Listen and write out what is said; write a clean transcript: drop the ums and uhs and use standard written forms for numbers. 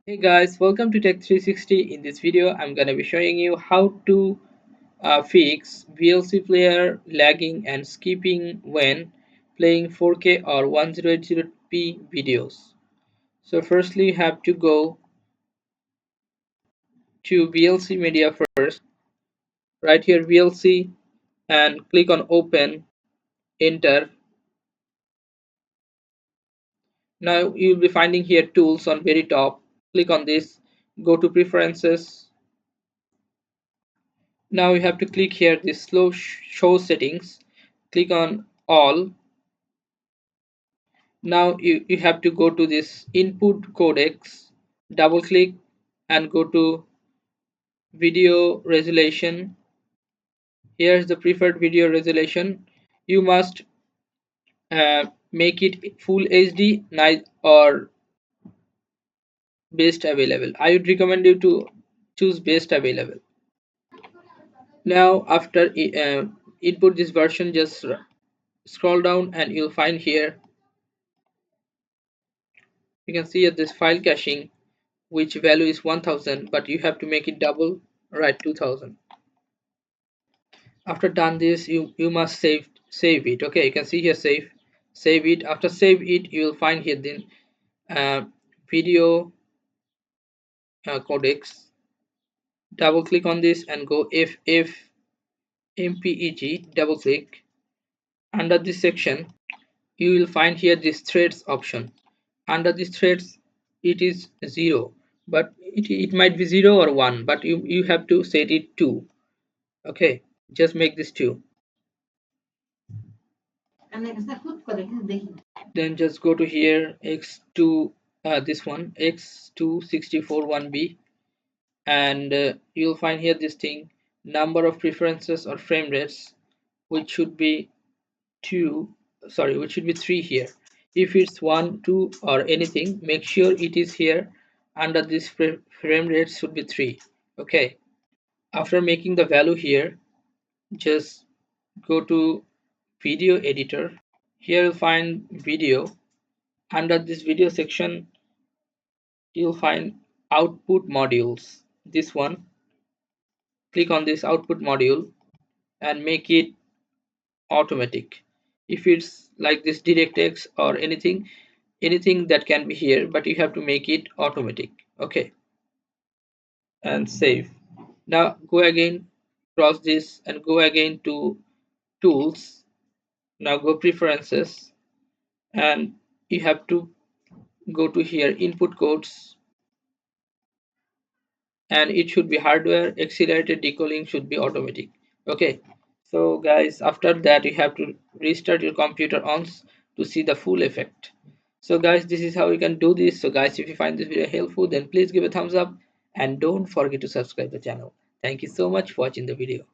Hey guys, welcome to Tech 360. In this video, I'm gonna be showing you how to fix VLC player lagging and skipping when playing 4K or 1080p videos. So firstly, you have to go to VLC Media first. Right here, VLC, and click on Open, Enter. Now you'll be finding here Tools on very top. Click on this. Go to Preferences. Now you have to click here this slow show settings. Click on all. Now you have to go to this input codecs, double click and go to video resolution. Here's the preferred video resolution. You must make it full HD night or best available. I would recommend you to choose best available. Now after input this version, just scroll down and you'll find here you can see at this file caching which value is 1000, but you have to make it double, right, 2000. After done this, you must save it. Okay, you can see here save it. After save it, you will find here then uh, video codecs. Double click on this and go ff mpeg. Double click. Under this section you will find here this threads option. Under this threads it is 0, but it might be 0 or 1, but you have to set it 2. Okay, just make this 2. Then just go to here x2, this one x2641b, and you'll find here this thing number of preferences or frame rates, which should be 2, sorry, which should be 3 here. If it's 1, 2 or anything, make sure it is here. Under this frame rate should be 3. Okay, after making the value here, just go to video editor. Here you'll find video. Under this video section you'll find output modules, this one. Click on this output module and make it automatic. If it's like this DirectX or anything that can be here, but you have to make it automatic. Okay, and save. Now go again, cross this and go again to tools. Now go preferences and you have to go to here input codes, and it should be hardware. Accelerated decoding should be automatic. Okay, so guys, after that you have to restart your computer once to see the full effect. So guys, this is how you can do this. So guys, if you find this video helpful, then please give a thumbs up and don't forget to subscribe the channel. Thank you so much for watching the video.